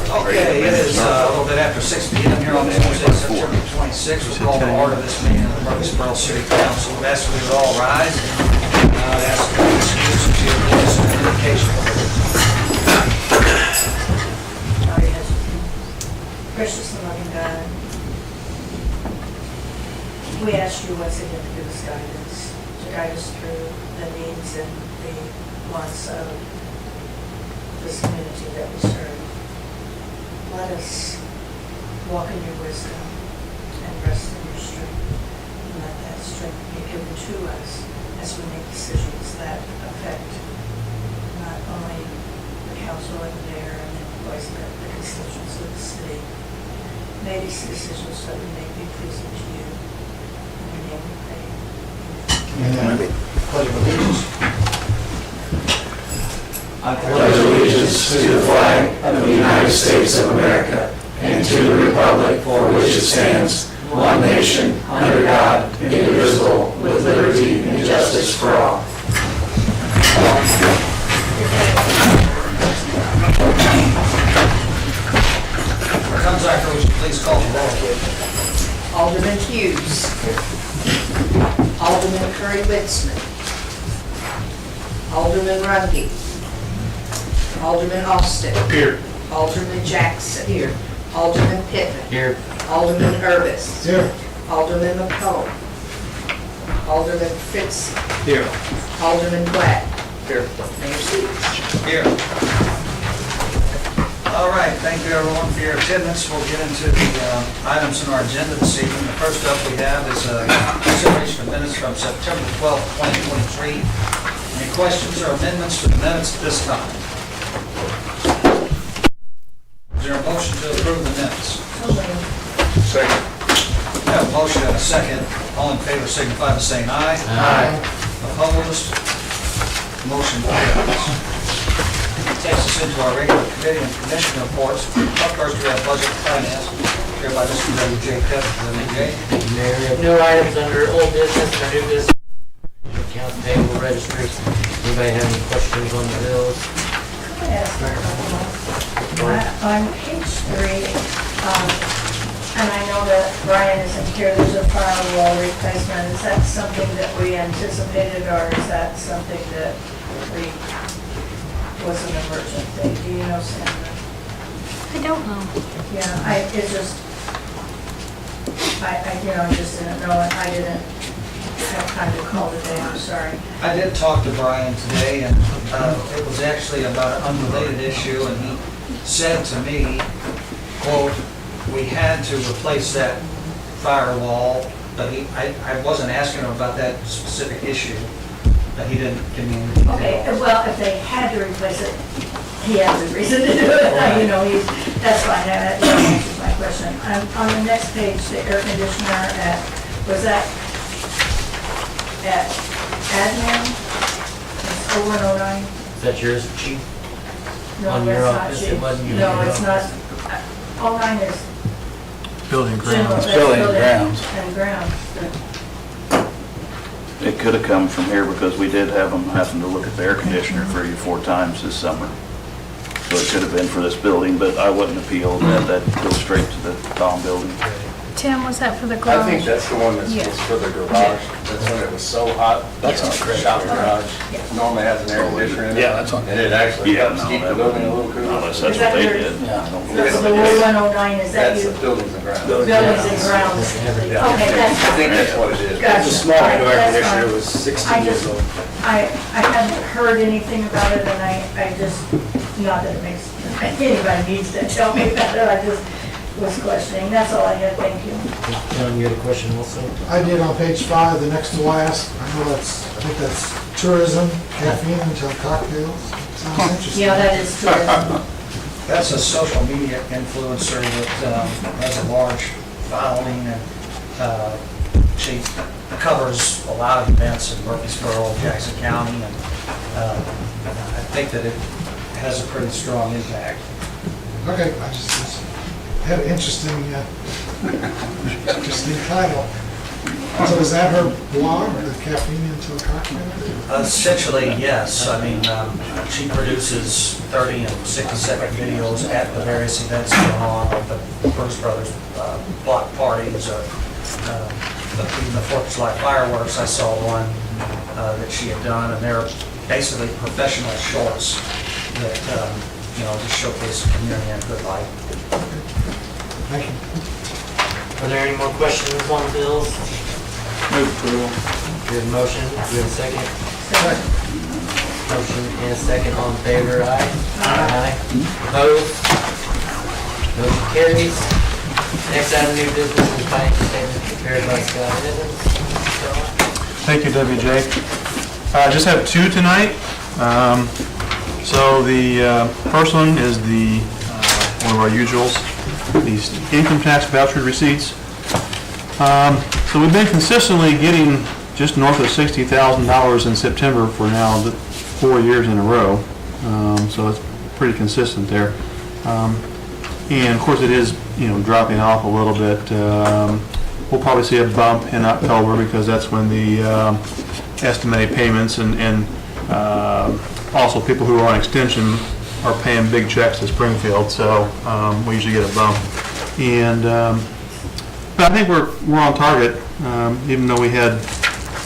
Okay, it is a little bit after 6 p.m. here on Tuesday, September 26th. We'll call to order this meeting of the Murphysboro City Council. We've asked you to all rise. Ask for excuse to your voice and indication. Precious and loving God, we ask you once again to give us guidance, to guide us through the needs and the wants of this community that we serve. Let us walk in your wisdom and rest in your strength. And let that strength be given to us as we make decisions that affect not only the council and the mayor and the employees, but the constituents of the city. May these decisions that we make be pleasing to you. In your name we pray. Amen. Pledge of allegiance. I pledge allegiance to the flag of the United States of America and to the republic for which it stands, one nation, under God, indivisible, with liberty and justice for all. Dr. would you please call the roll? Alderman Hughes. Alderman Curry-Witzman. Alderman Runge. Alderman Austin. Here. Alderman Jackson. Here. Alderman Pittman. Here. Alderman Urbis. Here. Alderman McComb. Alderman Fritz. Here. Alderman Black. Here. Mayor Stevens. Here. All right, thank you everyone for your attendance. We'll get into the items in our agenda this evening. The first up we have is consideration of minutes from September 12th, 2023. Any questions or amendments to the minutes at this time? Is there a motion to approve the minutes? Second. We have a motion and a second. All in favor signify by saying aye. Aye. Opposed? Motion carries. Takes us into our regular committee and commission reports. Up first, we have budget and finance, chaired by Mr. W.J. Pepper. Mayor, no items under old business or new business. Accounts payable registers. Anybody have any questions on the bills? Could I ask a couple more? On page 3, and I know that Brian isn't here, there's a firewall replacement. Is that something that we anticipated, or is that something that was an emergent thing? Do you know, Sandra? I don't know. Yeah, I just didn't know it. I didn't have time to call today, I'm sorry. I did talk to Brian today, and it was actually about an unrelated issue, and he said to me, quote, we had to replace that firewall, but I wasn't asking him about that specific issue, but he didn't give me any details. Okay, well, if they had to replace it, he has a reason to do it. Right. You know, that's fine, that answers my question. On the next page, the air conditioner was that at admin? It's 0109? Is that yours, chief? No, On your that's not office, cheap. it wasn't your No, it's not. office. 09 is Building general. grounds. That's Building grounds. And grounds. It could have come from here because we did have them having to look at the air conditioner 3 or 4 times this summer. So it could have been for this building, but I wouldn't appeal that. That'd go straight to the Tom building. Tim, was that for the garage? I think that's the one that's Yeah. was for the garage. That's when it was so hot. That's on credit Shop card. garage. Normally has an air conditioner in it. Yeah, that's on- And it actually Yeah, helps no, keep the that building a wouldn't, little cooler. unless that's Is that what they your- did. Yeah, I don't So believe the it. 0109, is that That's you? the buildings and grounds. Buildings and grounds. Yeah. Okay, that's I think fine. that's what it is. Gotcha. It's a small All right, air that's conditioner. fine. It was 16 I years just, old. I hadn't heard anything about it, and I just, not that it makes, anybody needs to tell me about it, I just was questioning. That's all I had, thank you. John, you had a question also? I did on page 5, the next to last. I think that's tourism, caffeine until cocktails. Sounds interesting. Yeah, that is tourism. That's a social media influencer that has a large following, and she covers a lot of events in Murphysboro, Jackson County, and I think that it has a pretty strong impact. Okay, I just had an interesting title. So is that her blog, the caffeine into a cocktail? Essentially, yes. I mean, she produces 30 and 60-second videos at the various events going on, like the Bruce Brothers block parties, or even the 4th of July fireworks. I saw one that she had done, and they're basically professional shorts that, just showcase the community and good life. Thank you. Are there any more questions on the bills? Move approval. We have a motion, we have a second. Motion and a second, all in favor, aye? Aye. Opposed? Motion carries. Next item, new business and financial statements prepared by Scott Evans. Thank you, WJ. I just have two tonight. So the first one is one of our usuals, these income tax voucher receipts. So we've been consistently getting just north of $60,000 in September for now 4 years in a row. So it's pretty consistent there. And of course it is, dropping off a little bit. We'll probably see a bump in October because that's when the estimated payments and also people who are on extension are paying big checks to Springfield, so we usually get a bump. And but I think we're on target, even though we had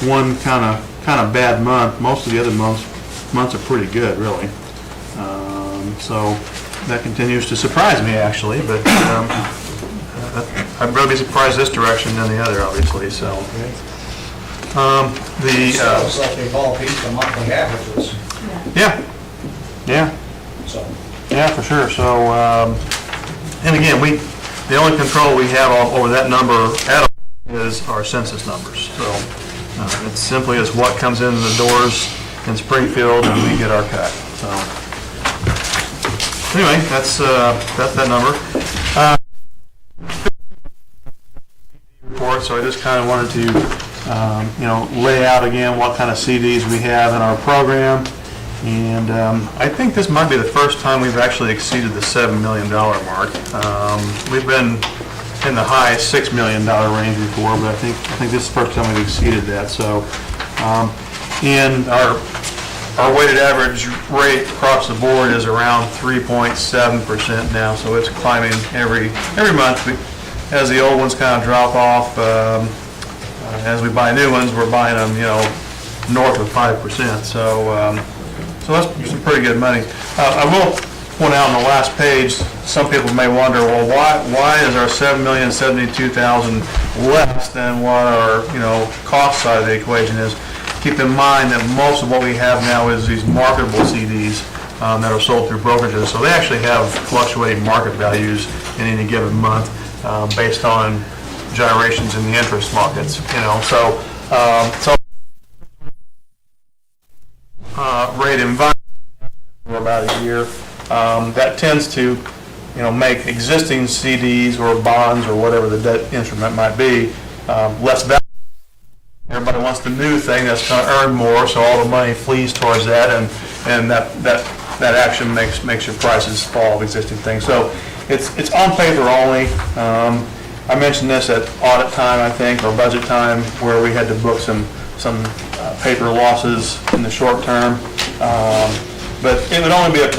one kind of bad month. Most of the other months are pretty good, really. So that continues to surprise me, actually, but I'd rather be surprised this direction than the other, obviously. So Sounds like they've all beat the monthly averages, yeah, so. yeah, for sure. So and again, the only control we have over that number at all is our census numbers. So it's simply as what comes in the doors in Springfield, and we get our cut. So anyway, that's that number. Report. So I just kind of wanted to lay out again what kind of CDs we have in our program. And I think this might be the first time we've actually exceeded the $7 million mark. We've been in the high $6 million range before, but I think this is the first time we've exceeded that. So, and our weighted average rate across the board is around 3.7% now. So it's climbing every month. As the old ones kind of drop off, as we buy new ones, we're buying them, north of 5%. So that's some pretty good money. I will point out on the last page, some people may wonder, well, why is our $7,072,000 less than what our cost side of the equation is? Keep in mind that most of what we have now is these marketable CDs that are sold through brokerages. So they actually have fluctuating market values in any given month based on gyrations in the interest markets. Rate environment for about a year. That tends to, make existing CDs or bonds or whatever the debt instrument might be less valuable. Everybody wants the new thing that's going to earn more, so all the money flees towards that, and that action makes your prices fall of existing things. So it's on paper only. I mentioned this at audit time, I think, or budget time, where we had to book some paper losses in the short term, but it would only be a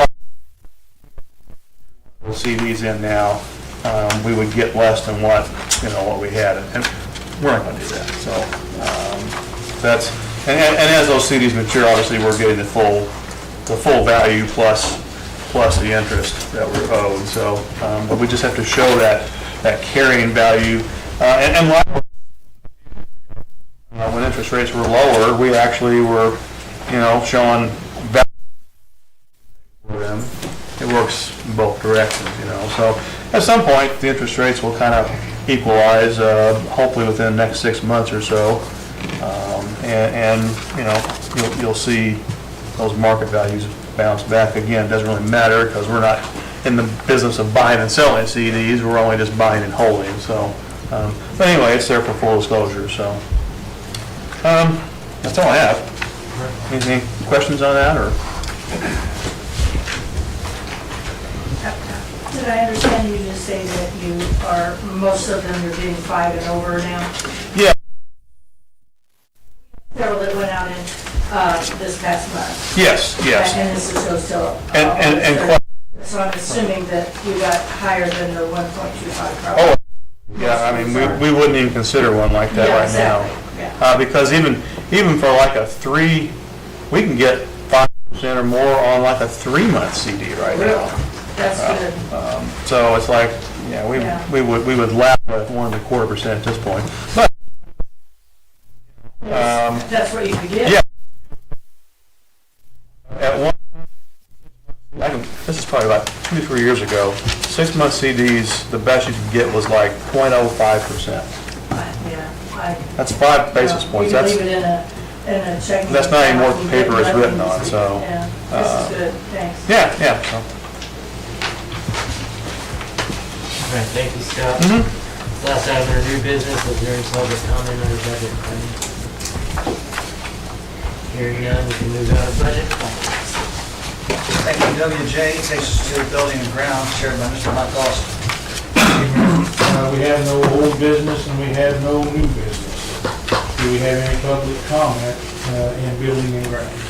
CDs in now. We would get less than what we had, and we're not going to do that. So that's and as those CDs mature, obviously we're getting the full value plus the interest that we're owed. So, but we just have to show that carrying value, and when interest rates were lower, we actually were, showing value for them. It works in both directions, So at some point, the interest rates will kind of equalize, hopefully within the next 6 months or so, and you'll see those market values bounce back again. It doesn't really matter because we're not in the business of buying and selling CDs. We're only just buying and holding. So, but anyway, it's there for full disclosure. So. That's all I have. Any questions on that, or? Did I understand you to say that most of them are getting 5 and over now? Yeah, past month. Yes, yes. And this is goes till. And So I'm assuming that you got higher than the 1.25 Oh, probably. yeah, I mean, we wouldn't even consider one like that Yeah, right now. exactly, yeah. Because even for like a 3, we can get 5% or more on like a 3-month CD right now. That's good. So it's like, yeah, Yeah. we would laugh at 1.25% at this point. But, That's what you could get. yeah. At one, this is probably about 2 to 3 years ago, 6-month CDs, the best you could get was like 0.05%. Yeah. That's 5 basis points. You can That's, leave it in a checking. that's not even account what and the paper get is written on, nothing. so, Yeah, this is good, thanks. yeah, so. All right, thank you, Scott. Mhm. Last item under new business, was there any public comment on the budget? Hearing none, we can move on to budget. Thank you, WJ. Takes us to Building and Grounds, chaired by Mr. Mike Austin. We have no old business and we have no new business. Do we have any public comment in building and grounds?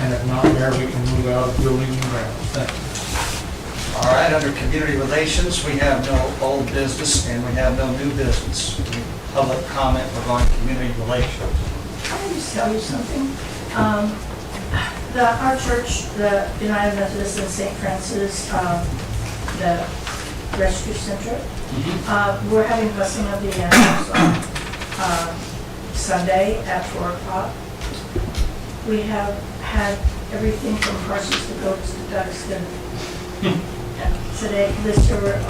And if not, Mayor, we can move out of building and grounds. Thank you. All right, under Community Relations, we have no old business and we have no new business. Public comment regarding Community Relations. Can I just tell you something? Our church, the United Methodist in St. Francis, the rescue center, we're having blessing of the animals on Sunday at 4 o'clock. We have had everything from horses to goats to ducks to, and today, this year,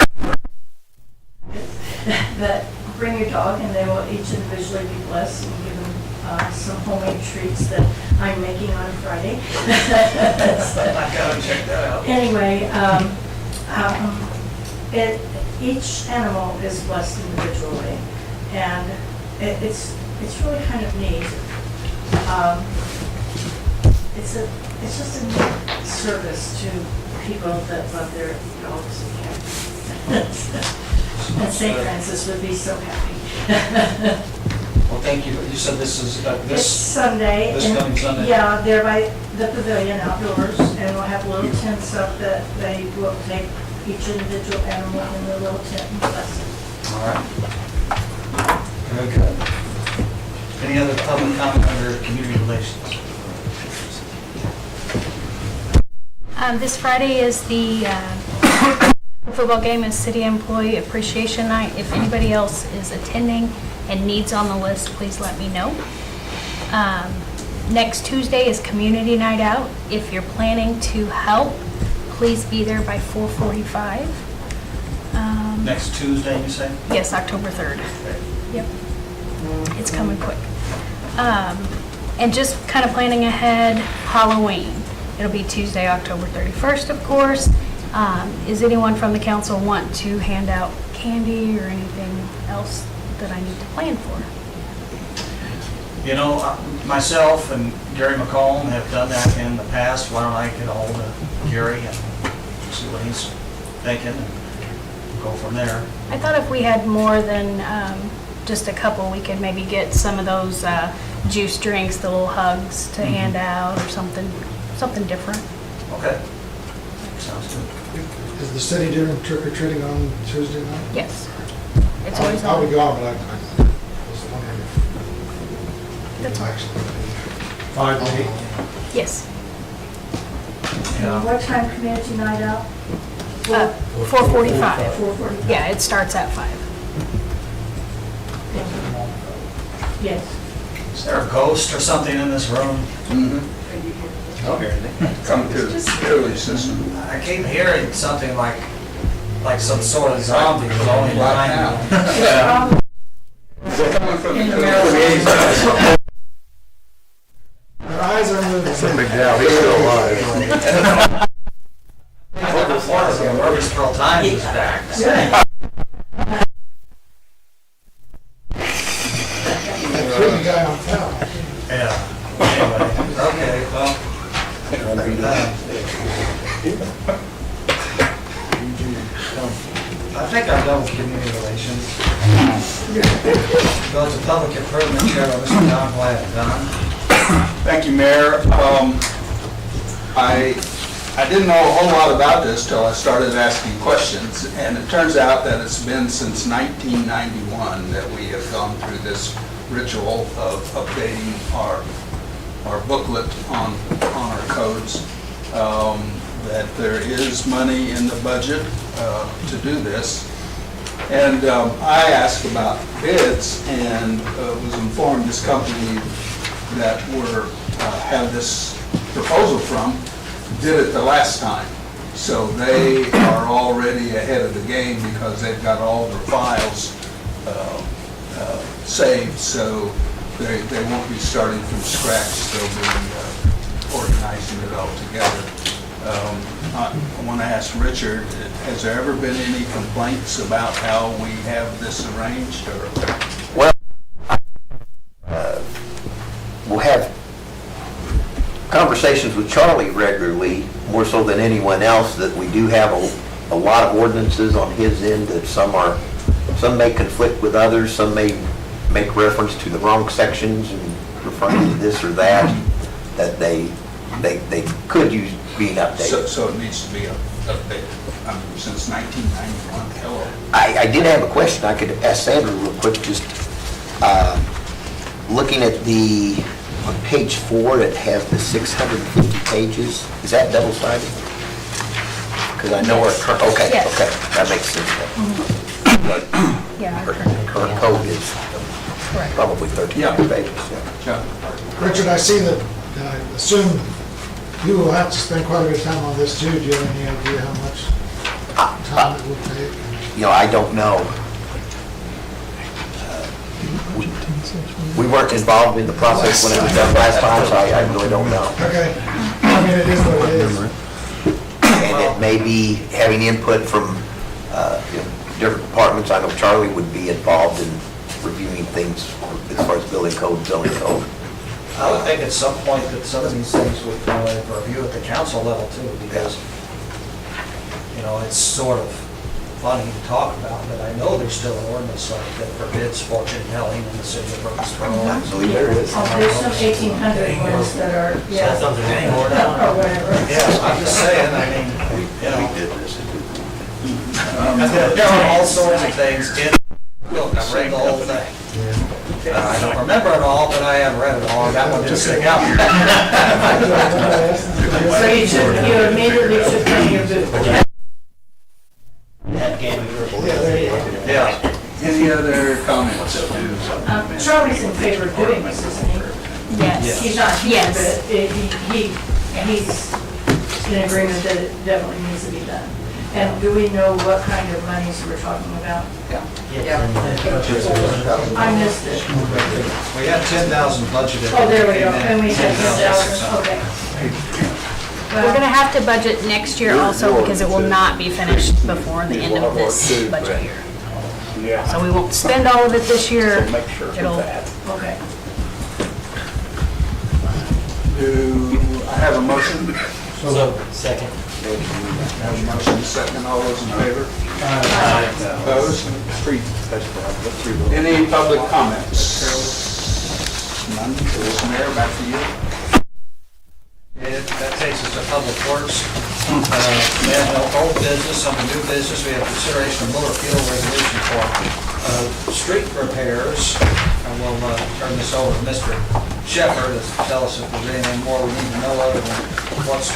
that bring your dog and they will each individually be blessed and given some homemade treats that I'm making on Friday. I gotta check that out. Anyway, each animal is blessed individually, and it's really kind of neat. It's just a neat service to people that love their dogs and cats. And St. Francis would be so happy. Well, thank you. You said this is, It's this, Sunday. this and- coming Sunday? Yeah, they're by the pavilion outdoors, and we'll have little tents up that they will take each individual animal in their little tent and bless it. all right. Very good. Any other public comment under Community Relations? This Friday is the football game and City Employee Appreciation Night. If anybody else is attending and needs on the list, please let me know. Next Tuesday is Community Night Out. If you're planning to help, please be there by 4:45. Next Tuesday, you say? Yes, October 3rd. Yep. It's coming quick. And just kind of planning ahead, Halloween. It'll be Tuesday, October 31st, of course. Is anyone from the council want to hand out candy or anything else that I need to plan for? You know, myself and Gary McCollum have done that in the past. Why don't I get ahold of Gary and see what he's thinking and go from there. I thought if we had more than just a couple, we could maybe get some of those juice drinks, the little hugs to hand out or something different. Okay. Sounds good. Is the city doing trick or treating on Tuesday night? Yes. It's always I'll be on. gone, but I was wondering if. That's fine. Actually, 5 to 8. Yes. Yeah. What time community night out? 4:45. 4:45? Yeah, it starts at 5. Yes. Is there a ghost or something in this room? Come to the security system. I keep hearing something like some sort of zombie was only behind me. They're coming from the Our eyes are moving. It's a big deal, he's still alive. Murphysboro Times is back. That creepy guy on top. Yeah. Anyway, okay, well. I think I'm done with community relations. Go to public improvement, Chair by Mr. Don Wyatt. Don? Thank you, Mayor. I didn't know a whole lot about this till I started asking questions, and it turns out that it's been since 1991 that we have gone through this ritual of updating our booklet on our codes, that there is money in the budget to do this. And I asked about bids and was informed this company that have this proposal from did it the last time. So they are already ahead of the game because they've got all their files saved, so they won't be starting from scratch. They'll be organizing it all together. I want to ask Richard, has there ever been any complaints about how we have this arranged, or? Well, we'll have conversations with Charlie regularly, more so than anyone else, that we do have a lot of ordinances on his end, that some may conflict with others, some may make reference to the wrong sections and referring to this or that they could use being updated. So it needs to be updated. Since 1991, hello. I did have a question I could ask Sandra real quick, just looking at on page 4, it has the 650 pages. Is that double-sided? Because I know our current, okay, Yes. okay, that makes sense. Yeah, Our current code is correct. probably 1,300 pages. Yeah. Richard, I see that, I assume you will have to spend quite a bit of time on this too. Do you have any idea how much time it will take? You know, I don't know. We weren't involved in the process when it was done last time, so I really don't know. Okay, I mean, it is what it is. And it may be having input from different departments. I know Charlie would be involved in reviewing things as far as building code, zoning code. I would think at some point that some of these things would go in for review at the council level too, because, it's sort of funny to talk about, but I know there's still an ordinance like that forbids fortune telling in the city of Murphysboro. I believe there is. There's some 1800 ones that are, yeah. Something anymore Or now. whatever. Yeah, I'm just saying, I mean, there are all sorts of things in the book. I've read the whole thing. I don't remember it all, but I have read it all. That one didn't stick out. So you immediately should pay your boot. Yeah. Any other comments? Charlie's in favor of doing this, isn't he? Yes. He's not here, Yes. but he's in agreement that it definitely needs to be done. And do we know what kind of monies we're talking about? I missed it. We had 10,000 budgeted. Oh, there we go, and we had 10,600. 10,000, okay. We're gonna have to budget next year also because it will not be finished before the end of this budget year. So we won't spend all of it this year. It'll, Okay. Do I have a motion? So, second. Have a motion, second. All those in favor? Opposed? Any public comments? None. Mayor, back to you. That takes us to Public Works. We have no old business, some new business. We have consideration of Miller Field resolution for street repairs. And we'll turn this over to Mr. Shepherd to tell us if there's anything more we need to know other than what's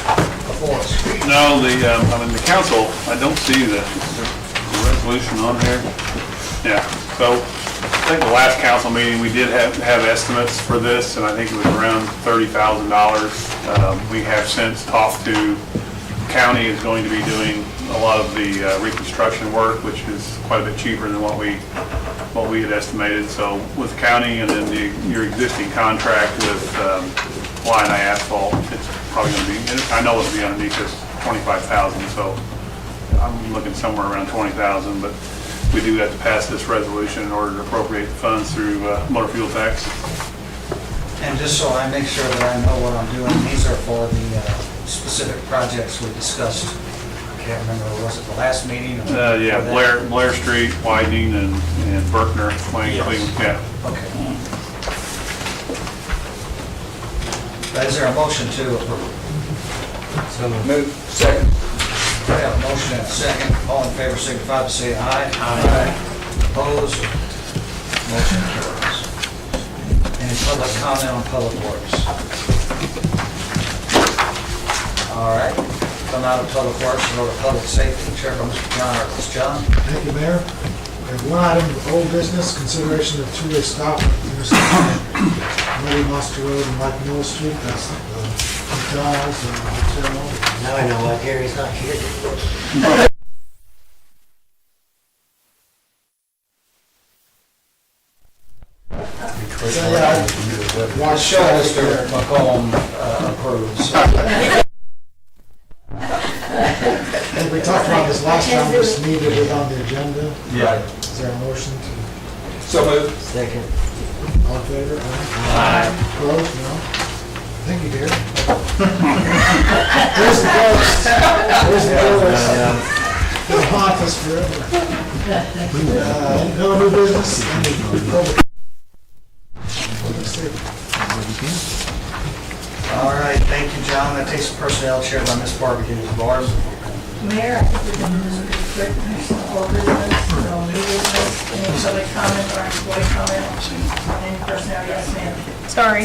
before us. No, the council, I don't see the resolution on there. Yeah, so I think the last council meeting, we did have estimates for this, and I think it was around $30,000. We have since talked to, county is going to be doing a lot of the reconstruction work, which is quite a bit cheaper than what we had estimated. So with county and then your existing contract with Line Asphalt, it's probably going to be, I know it'll be underneath this 25,000, so I'm looking somewhere around 20,000, but we do have to pass this resolution in order to appropriate the funds through motor fuel tax. And just so I make sure that I know what I'm doing, these are for the specific projects we discussed. I can't remember, was it the last meeting? or Yeah, before that? Blair Street widening and Berkner, Wayne, Yes. Cleveland, yeah. Okay. Is there a motion to approve? So moved. Move, second. I have a motion and a second. All in favor, signify by saying aye. Aye. Opposed? Motion carries. Any public comment on public works? All right, come out of public works and go to public safety. Chair by Mr. John Earls. John? Thank you, Mayor. We have one item of old business, consideration of two-way stop at intersection Muddy Monster Road and Mike Mill Street. That's the McDonald's and the hotel. Now I know why Gary's not here. Watch Show Mr. McComb approves. And we talked about this last time, just needed it on the agenda. Yeah. Is there a motion to, So moved. Second. all in favor? Aye. Opposed? No? Thank you, Gary. There's the ghost. There's the ghost. It'll haunt us forever. No new business? Any public- Public safety. All right, thank you, John. That takes the personnel chair by Ms. Barbecue. Barb? Mayor, I think we're going to do some quick, old business, no new business, any public comment or employee comment, any personnel, yes, ma'am. Sorry.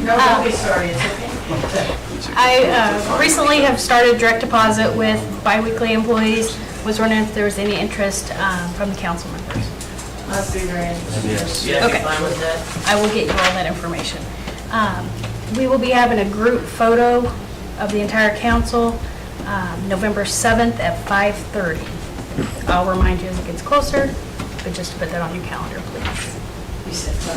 No, don't be sorry, it's okay. I recently have started direct deposit with biweekly employees. Was wondering if there was any interest from the council members. Must be very interesting. Yes. Okay. Fine with that? I will get you all that information. We will be having a group photo of the entire council November 7th at 5:30. I'll remind you as it gets closer, but just to put that on your calendar, please.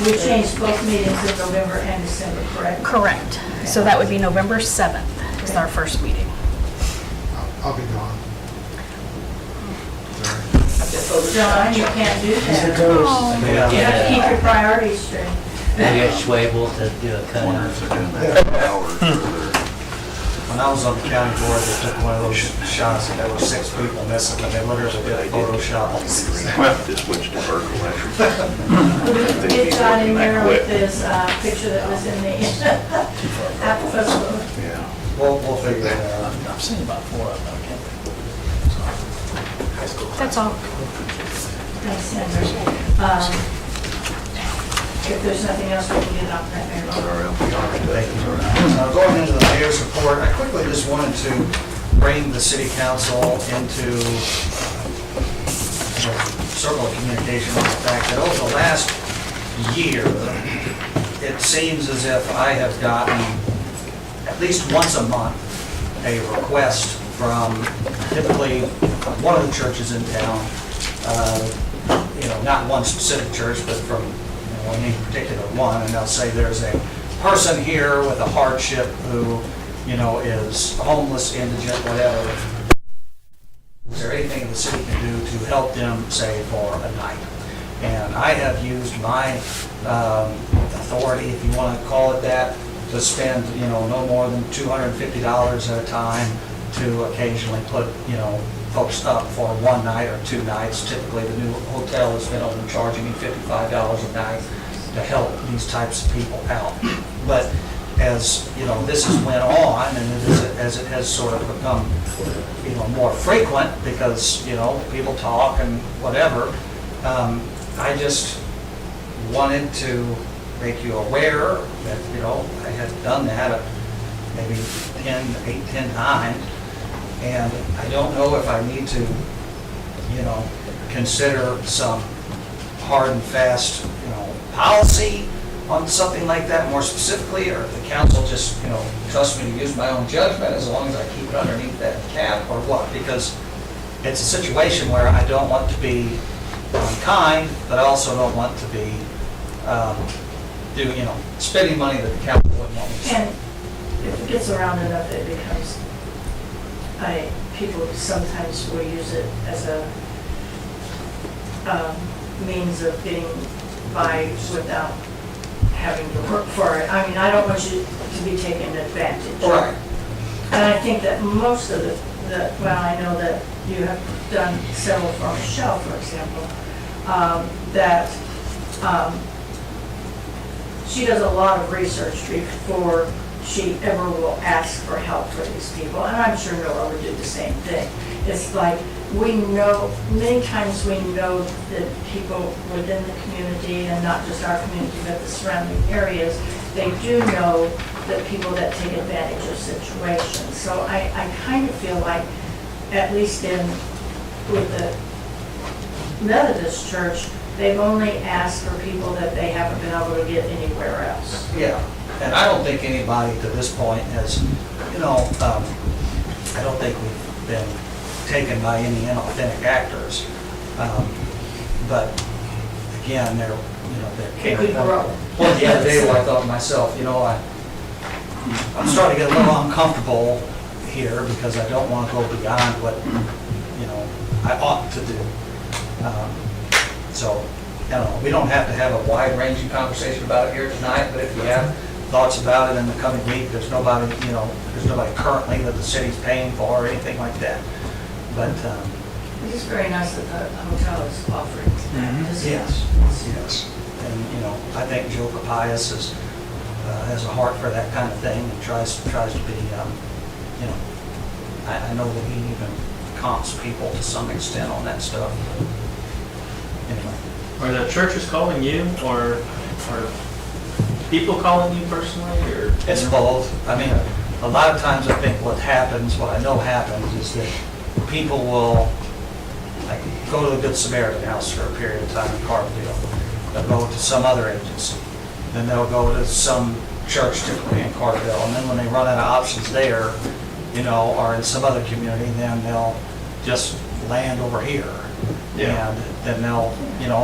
We changed both meetings in November and December, correct? Correct. So that would be November 7th is our first meeting. I'll be gone. John, you can't do that. You have to keep your priorities straight. Maybe I Schwable to do a cutout. When I was on the county board, they took one of those shots and there were 6 people missing, and they literally did a Photoshop. Just switched to vertical electric. Get John in there with this picture that was in the Apple Festival. We'll figure that out. I've seen about 4 of them, I can't That's all. Thanks, Sandra. If there's nothing else, we can get it off that, Mayor. Going into the mayor's report, I quickly just wanted to bring the city council into the circle of communication with the fact that over the last year, it seems as if I have gotten at least once a month a request from typically one of the churches in town, not one specific church, but from any particular one, and they'll say there's a person here with a hardship who, is homeless, indigent, whatever. Is there anything the city can do to help them, say, for a night? And I have used my authority, if you want to call it that, to spend, no more than $250 at a time to occasionally put, folks up for one night or 2 nights. Typically, the new hotel has been open charging me $55 a night to help these types of people out. But as, this has went on, and as it has sort of become, more frequent because, people talk and whatever, I just wanted to make you aware that, I had done that maybe 10 times. And I don't know if I need to, consider some hard and fast, policy on something like that more specifically, or if the council just, trusts me to use my own judgment as long as I keep it underneath that cap, or what? Because it's a situation where I don't want to be unkind, but I also don't want to be, spending money that the council wouldn't want me to spend. And if it gets around enough, it becomes, people sometimes will use it as a means of getting by without having to work for it. I mean, I don't want you to be taken advantage of. Right. And I think that most of I know that you have done several for Michelle, for example, she does a lot of research before she ever will ask for help for these people, and I'm sure Nora would do the same thing. It's like, we know, many times we know that people within the community, and not just our community, but the surrounding areas, they do know that people that take advantage of situations. So I kind of feel like, at least with the Methodist Church, they've only asked for people that they haven't been able to get anywhere else. Yeah, and I don't think anybody to this point has, I don't think we've been taken by any inauthentic actors. But again, they're. It could grow. Well, the other day, I thought to myself, I'm starting to get a little uncomfortable here because I don't want to go beyond what, I ought to do. So, I don't know, we don't have to have a wide-ranging conversation about it here tonight, but if you have thoughts about it in the coming week, there's nobody, there's nobody currently that the city's paying for or anything like that. But, It's very nice that the hotel is offering that. yes. And, I think Joe Capias has a heart for that kind of thing and tries to be, I know that he even comps people to some extent on that stuff. Anyway. Are the churches calling you, or are people calling you personally, or? It's both. I mean, a lot of times I think what I know happens is that people will, like, go to the Good Samaritan House for a period of time in Carterville. They'll go to some other agency. Then they'll go to some church typically in Carterville. And then when they run out of options there, or in some other community, then they'll just land over here. Yeah. And then they'll,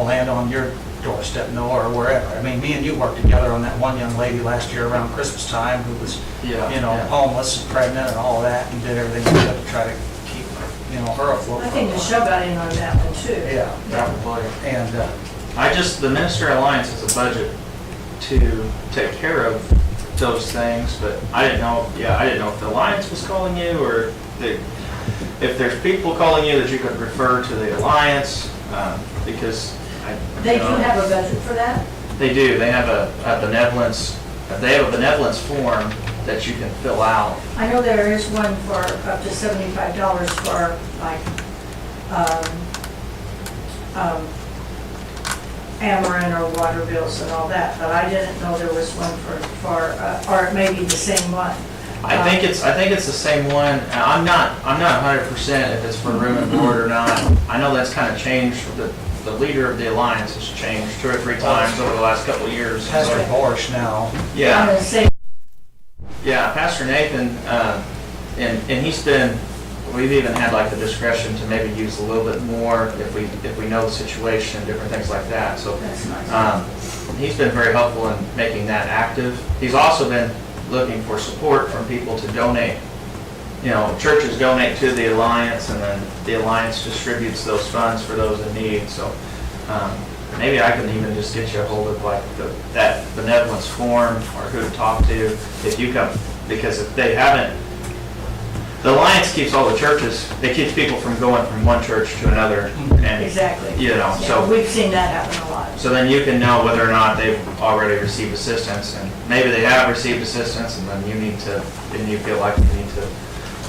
land on your doorstep, or wherever. I mean, me and you worked together on that one young lady last year around Christmas time who was, homeless and pregnant and all that, and did everything we could to try to keep, her afloat. I think Michelle got in on that one too. Yeah, Probably. and, The Minister Alliance has a budget to take care of those things, but I didn't know if the Alliance was calling you, or if there's people calling you that you could refer to the Alliance, because They do have a budget for that? They do. They have a benevolence form that you can fill out. I know there is one for up to $75 for like, Ameren or water bills and all that, but I didn't know there was one or it may be the same one. I think it's the same one. I'm not 100% if it's for room and board or not. I know that's kind of changed. The leader of the Alliance has changed 2 or 3 times over the last couple of years. Pastor Borsch now. Yeah. I'm gonna say, Yeah, Pastor Nathan, and he's been, we've even had like the discretion to maybe use a little bit more if we know the situation, different things like that. So that's nice. he's been very helpful in making that active. He's also been looking for support from people to donate. Churches donate to the Alliance, and then the Alliance distributes those funds for those in need. So maybe I can even just get you a hold of like that benevolence form, or who to talk to if you come, because if they haven't, the Alliance keeps all the churches, it keeps people from going from one church to another. And, Exactly. So we've seen that happen a lot. So then you can know whether or not they've already received assistance, and maybe they have received assistance, and then you feel like you need to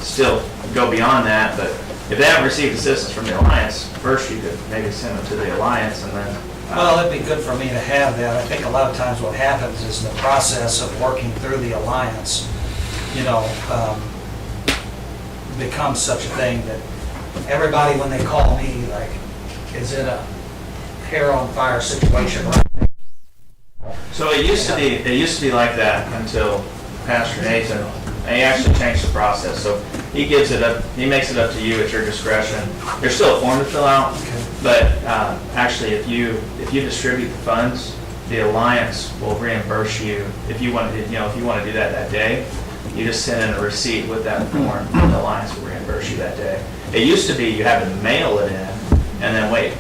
still go beyond that. But if they haven't received assistance from the Alliance, first you could maybe send them to the Alliance, and then. Well, it'd be good for me to have that. I think a lot of times what happens is the process of working through the Alliance, becomes such a thing that everybody, when they call me, like, is in a hair on fire situation right now. So it used to be like that until Pastor Nathan, he actually changed the process. So he makes it up to you at your discretion. There's still a form to fill out, but actually if you distribute the funds, the Alliance will reimburse you if you want to do that day. You just send in a receipt with that form, and the Alliance will reimburse you that day. It used to be you had to mail it in and then wait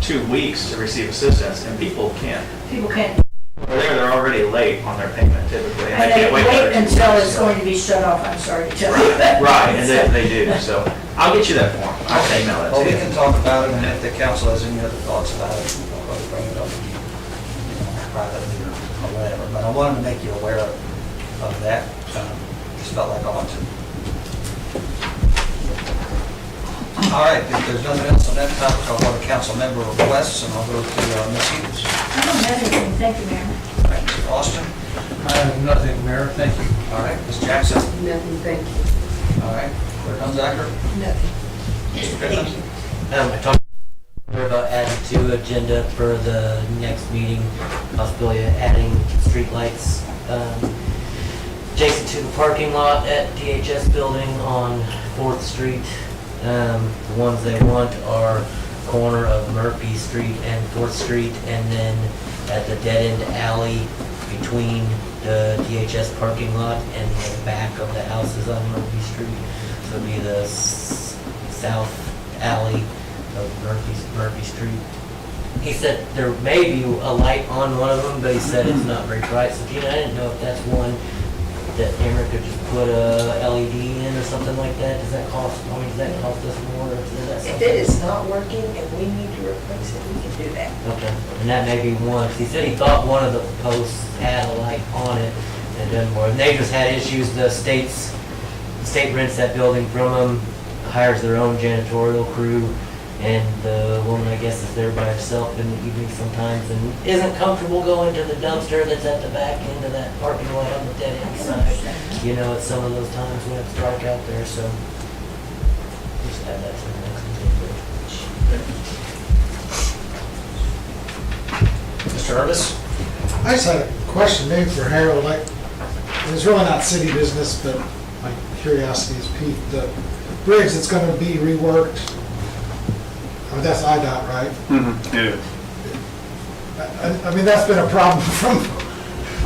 2 weeks to receive assistance, and people can't. They're already late on their payment typically, and they can't wait until it's going to be shut off, I'm sorry to tell you that. Right, and they do. So I'll get you that form. I'll email it Well, to we you. can talk about it, and if the council has any other thoughts about it, we'll bring it up privately or whatever. But I wanted to make you aware of of that. Just felt like I ought to. All right, if there's nothing else on that topic, I'll go to council member requests, and I'll go to Ms. Hughes. I don't have anything, thank you, Mayor. All right, Mr. Austin? I have nothing, Mayor, thank you. All right, Ms. Jackson? Nothing, thank you. All right, Clerk Hunzaker? Nothing. Mr. Pittman? I talked about adding to agenda for the next meeting, possibility of adding streetlights adjacent to the parking lot at DHS building on 4th Street. The ones they want are corner of Murphy Street and 4th Street, and then at the dead-end alley between the DHS parking lot and the back of the houses on Murphy Street. So it'll be the south alley of Murphy Street. He said there may be a light on one of them, but he said it's not very bright. So Gina, I didn't know if that's one that Emmer could just put a LED in or something like that. Does that cost, does that cost us more? Or is that If something? it is not working and we need to replace it, we can do that. Okay, and that may be one, 'cause he said he thought one of the posts had a light on it, and it doesn't work. And they just had issues, the state rents that building from them, hires their own janitorial crew, and the woman, I guess, is there by herself in the evening sometimes, and isn't comfortable going to the dumpster that's at the back end of that parking lot on the dead end side. You know, at some of those times we have to strike out there, so just add that to the next meeting. Mr. Urvis? I just had a question maybe for Harold, like, it's really not city business, but my curiosity is piqued. The bridge that's gonna be reworked, I mean, that's IDOT, right? Mm-hmm, it is. I mean, that's been a problem from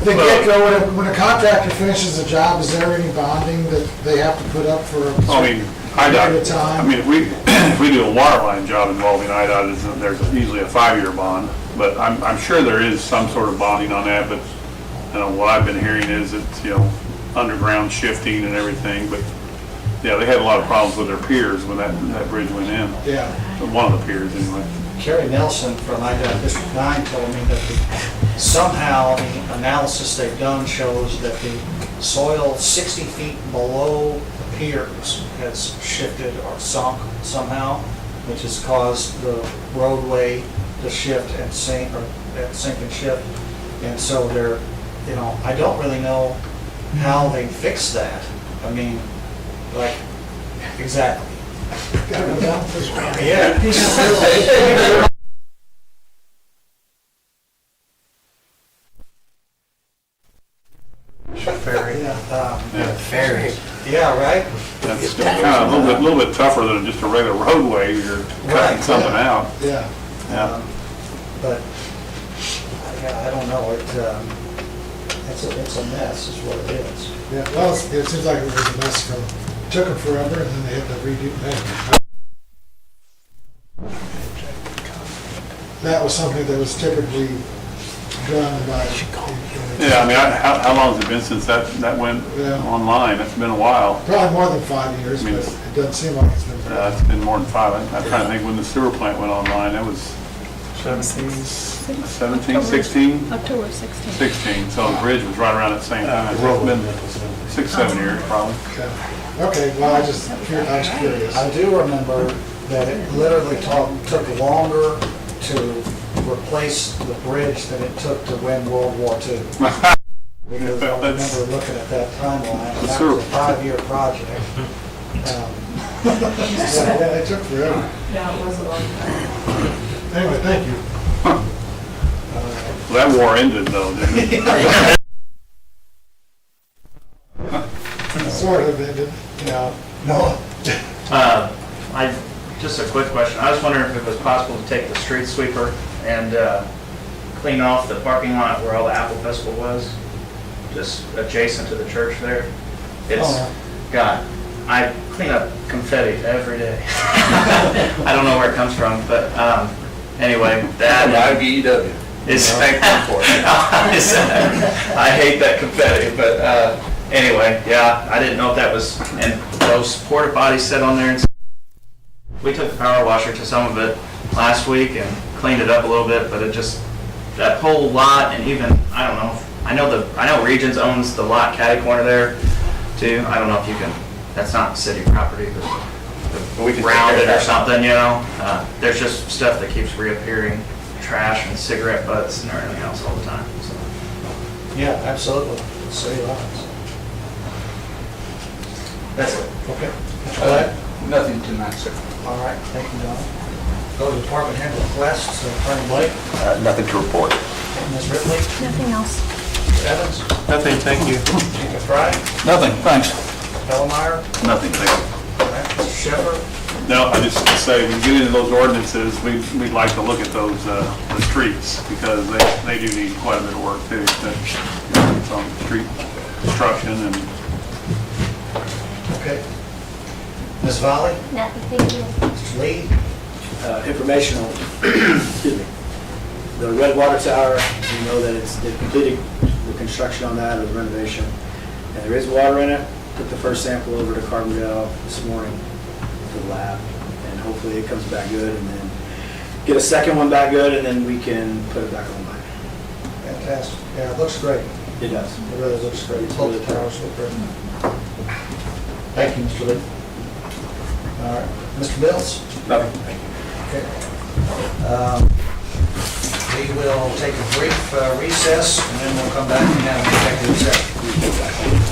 the get-go. When a contractor finishes a job, is there any bonding that they have to put up for a I mean, period of IDOT, time? I mean, if we do a water line job involving IDOT, there's usually a 5-year bond, but I'm sure there is some sort of bonding on that, but, you know, what I've been hearing is it's, you know, underground shifting and everything, but, yeah, they had a lot of problems with their piers when that bridge went in. Yeah. One of the piers, anyway. Kerry Nelson from IDOT District 9 told me that somehow the analysis they've done shows that the soil 60 feet below the piers has shifted or sunk somehow, which has caused the roadway to shift and sink, or sink and shift. And so they're, you know, I don't really know how they fix that. I mean, like, exactly. Gotta go down this road. Yeah. Ferry. Ferry. Yeah, right? That's kind of a little bit tougher than just a regular roadway, you're cutting Right, something out. Yeah. Yeah. But, yeah, I don't know, it's a mess, is what it is. Yeah, well, it seems like it was a mess from, it took them forever, and then they had to redo that. That was something that was typically done by. Yeah, I mean, how long has it been since that went Yeah. online? It's been a while. Probably more than 5 years, I mean, but it doesn't seem like it's been. It's been more than 5. I'm trying to think when the sewer plant went online. That was 17, 16? October 16th. 16, so the bridge was right around that same time. So it's been 6, 7 years probably. Okay, well, I was curious. I do remember that it literally took longer to replace the bridge than it took to win World War II. Because I remember looking at that timeline, and that was a 5-year project. Yeah, it took forever. Yeah, it was a long time. Anyway, thank you. Well, that war ended though, didn't it? Sort of ended. Yeah, no, Just a quick question. I was wondering if it was possible to take the street sweeper and clean off the parking lot where all the Apple Festival was, just adjacent to the church there. It's got, I clean up confetti every day. I don't know where it comes from, but anyway, that is thankful for it. I hate that confetti, but anyway, yeah, I didn't know if that was, and those porta potties sit on there, and we took the power washer to some of it last week and cleaned it up a little bit, but it just, that whole lot, and even, I don't know, I know Regions owns the lot catty corner there too. I don't know if you can, that's not city property, but We can take round care of it or that. something, you know? There's just stuff that keeps reappearing, trash and cigarette butts and everything else all the time, so. Yeah, absolutely. City lots. That's it. Okay. Glad. Nothing tonight, sir. All right, thank you, Don. Go to department head requests, Attorney Blake, Nothing to report. Ms. Ripley, Nothing else. Mr. Evans, Nothing, thank you. Chief McBride, Nothing, thanks. Ellemeyer, Nothing, thank you. all right, Mr. Shepherd. No, I just say, when we get into those ordinances, we'd like to look at those, the streets, because they do need quite a bit of work too. It's on street construction and Okay. Ms. Volley, Nothing, thank you. Mr. Lee, Informational, excuse me. The Red Water Tower, we know that they've completed the construction on that, or the renovation, and there is water in it. Took the first sample over to Carbondale this morning to the lab, and hopefully it comes back good, and then get a second one back good, and then we can put it back online. fantastic. Yeah, it looks great. It does. It really looks great. Both the towers look great. Thank you, Mr. Lee. All right, Mr. Mills? Nothing. Okay. We will take a brief recess, and then we'll come back and have an executive session.